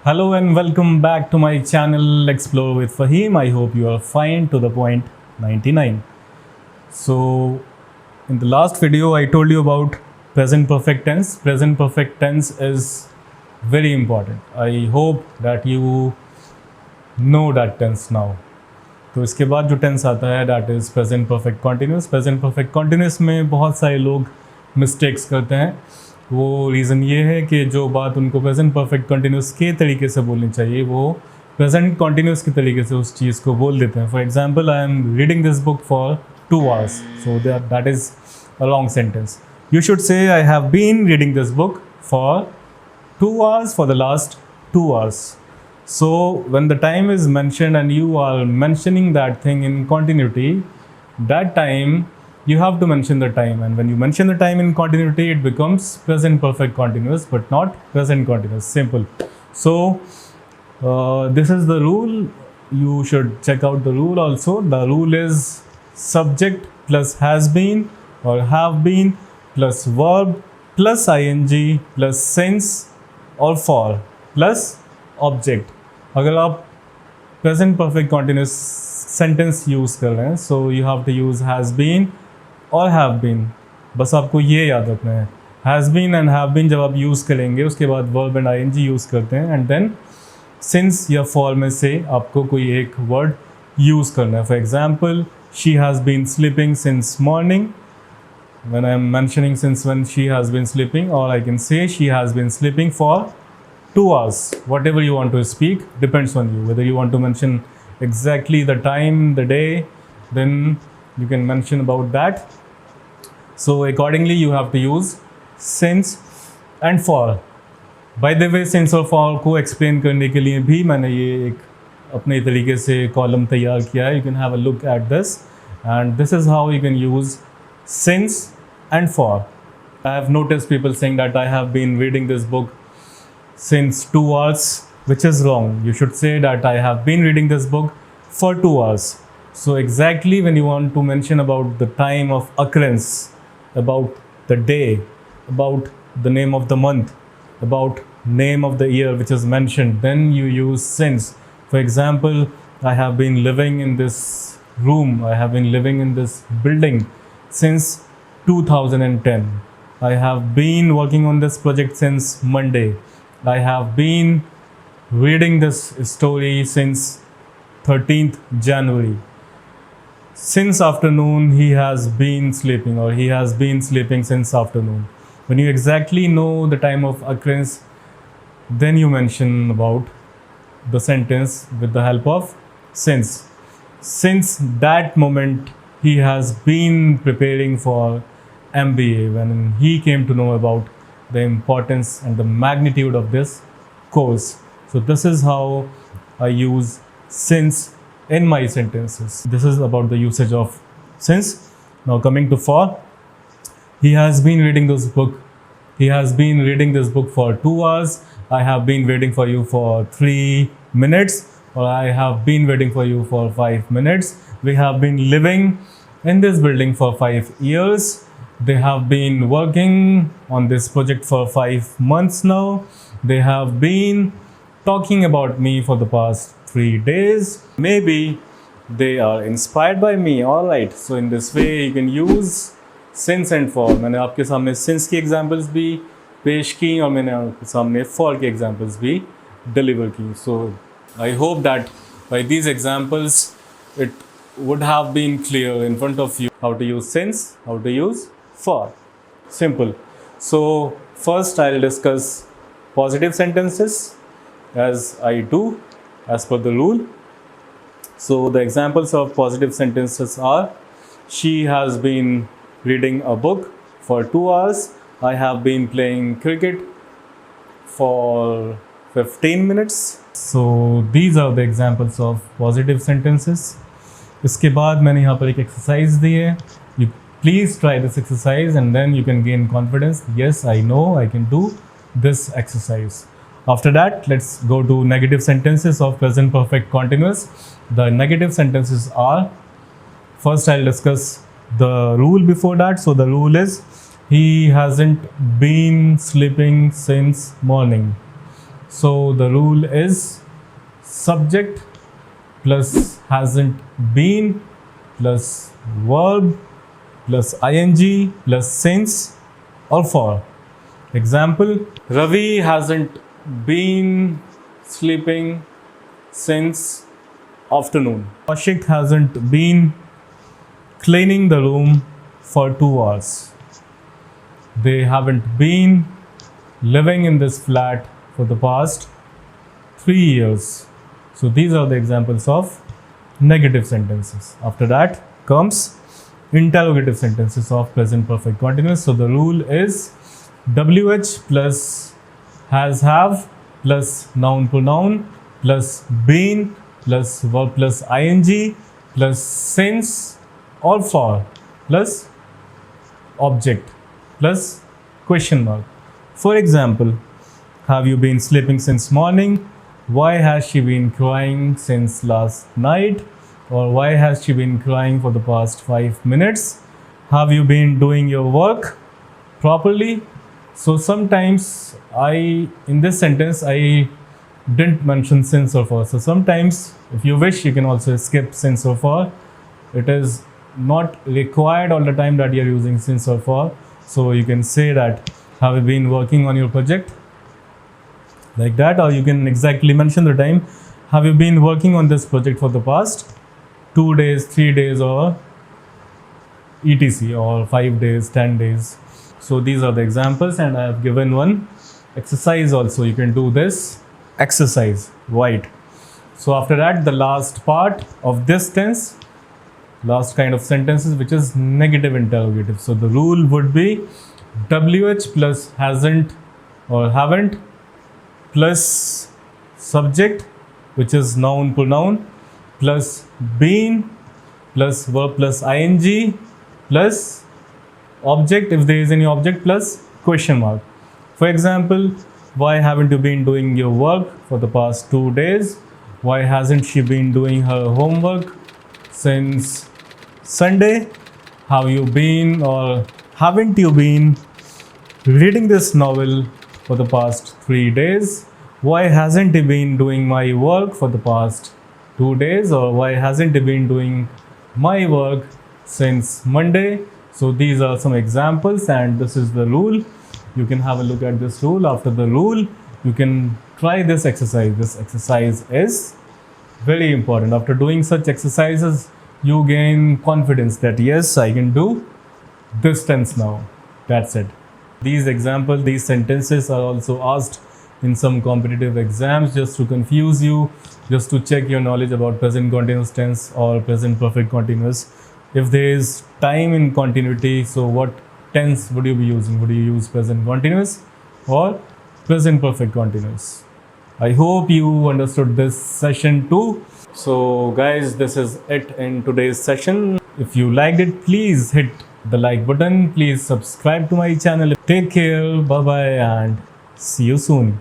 Hello and welcome back to my channel Explore with Faheem. I hope you are fine to the point 99. So in the last video I told you about present perfect tense. Present perfect tense is very important. I hope that you know that tense now. तो इसके बाद जो tense आता है that is present perfect continuous. Present perfect continuous में बहुत सारे लोग मिस्टेक्स करते हैं. वो रीज़न ये है कि जो बात उनको प्रेजेंट परफेक्ट कॉन्टिन्यूस के तरीके से बोलनी चाहिए वो प्रेजेंट कॉन्टिन्यूस के तरीके से उस चीज़ को बोल देते हैं. For example, I am reading this book for 2 hours, so that is a long sentence. You should say I have been reading this book for 2 hours for the last 2 hours. So when the time is mentioned and you are mentioning that thing in continuity, that time you have to mention the time, and when you mention the time in continuity it becomes present perfect continuous but not present continuous. Simple. So this is the rule. You should check out the rule also. The rule is subject plus has been or have been plus verb plus ing plus since or for plus object. अगर आप present perfect continuous sentence use कर रहे हैं so you have to use has been और have been. बस आपको ये याद रखना है. Has been and have been जब आप यूज़ करेंगे उसके बाद वर्ब एंड आईएनजी यूज़ करते हैं एंड देन सिंस या फॉर में से आपको कोई एक वर्ड यूज़ करना है. For example, she has been sleeping since morning. When I am mentioning since when she has been sleeping, or I can say she has been sleeping for 2 hours. Whatever you want to speak depends on you. Whether you want to mention exactly the time, the day, then you can mention about that. So accordingly you have to use since and for. By the way, since और for को explain करने के लिए भी मैंने ये एक अपने तरीके से कॉलम तैयार किया है. You can have a look at this, and this is how you can use since and for. I have noticed people saying that I have been reading this book since 2 hours, which is wrong. You should say that I have been reading this book for 2 hours. So exactly when you want to mention about the time of occurrence, about the day, about the name of the month, about name of the year which is mentioned, then you use since. For example, I have been living in this room, I have been living in this building since 2010. I have been working on this project since Monday. I have been reading this story since 13th January. Since afternoon he has been sleeping, or he has been sleeping since afternoon. When you exactly know the time of occurrence, then you mention about the sentence with the help of since. Since that moment he has been preparing for MBA when he came to know about the importance and the magnitude of this course. So this is how I use since in my sentences. This is about the usage of since. Now coming to for, he has been reading this book. He has been reading this book for 2 hours. I have been waiting for you for 3 minutes, or I have been waiting for you for 5 minutes. We have been living in this building for 5 years. They have been working on this project for 5 months now. They have been talking about me for the past 3 days. Maybe they are inspired by me. All right. So in this way you can use since and for. मैंने आपके सामने since की examples भी पेश की और मैंने आपके सामने for की examples भी deliver की. So I hope that by these examples it would have been clear in front of you how to use since, how to use for. Simple. So first I'll discuss positive sentences as I do as per the rule. So the examples of positive sentences are: she has been reading a book for 2 hours. I have been playing cricket for 15 minutes. So these are the examples of positive sentences. इसके बाद मैंने यहाँ पर एक exercise दी है. You please try this exercise and then you can gain confidence. Yes, I know I can do this exercise. After that, let's go to negative sentences of present perfect continuous. The negative sentences are, first I'll discuss the rule before that. So the rule is he hasn't been sleeping since morning. So the rule is subject plus hasn't been plus verb plus ing plus since or for. Example, Ravi hasn't been sleeping since afternoon. Ashik hasn't been cleaning the room for 2 hours. They haven't been living in this flat for the past 3 years. So these are the examples of negative sentences. After that comes interrogative sentences of present perfect continuous. So the rule is WH plus has have plus noun pronoun plus been plus verb plus ing plus since or for plus object plus question mark. For example, have you been sleeping since morning? Why has she been crying since last night? Or why has she been crying for the past 5 minutes? Have you been doing your work properly? So sometimes in this sentence, I didn't mention since or for. So sometimes, if you wish, you can also skip since or for. It is not required all the time that you are using since or for. So you can say that, have you been working on your project? Like that, or you can exactly mention the time. Have you been working on this project for the past 2 days, 3 days, or etc, or 5 days, 10 days. So these are the examples, and I have given one exercise also. You can do this exercise, right? So after that, the last part of this tense, last kind of sentences, which is negative interrogative. So the rule would be WH plus hasn't or haven't plus subject, which is noun pronoun, plus been plus verb plus ing plus object, if there is any object, plus question mark. For example, why haven't you been doing your work for the past 2 days? Why hasn't she been doing her homework since Sunday? Have you been or haven't you been reading this novel for the past 3 days? Why hasn't he been doing my work for the past 2 days? Or why hasn't he been doing my work since Monday? So these are some examples, and this is the rule. You can have a look at this rule. After the rule, you can try this exercise. This exercise is very important. After doing such exercises, you gain confidence that yes, I can do this tense now. That's it. These examples, these sentences are also asked in some competitive exams just to confuse you, just to check your knowledge about present continuous tense or present perfect continuous. If there is time in continuity, so what tense would you be using? Would you use present continuous or present perfect continuous? I hope you understood this session too. So guys, this is it in today's session. If you liked it, please hit the like button. Please subscribe to my channel. Take care. Bye bye and see you soon.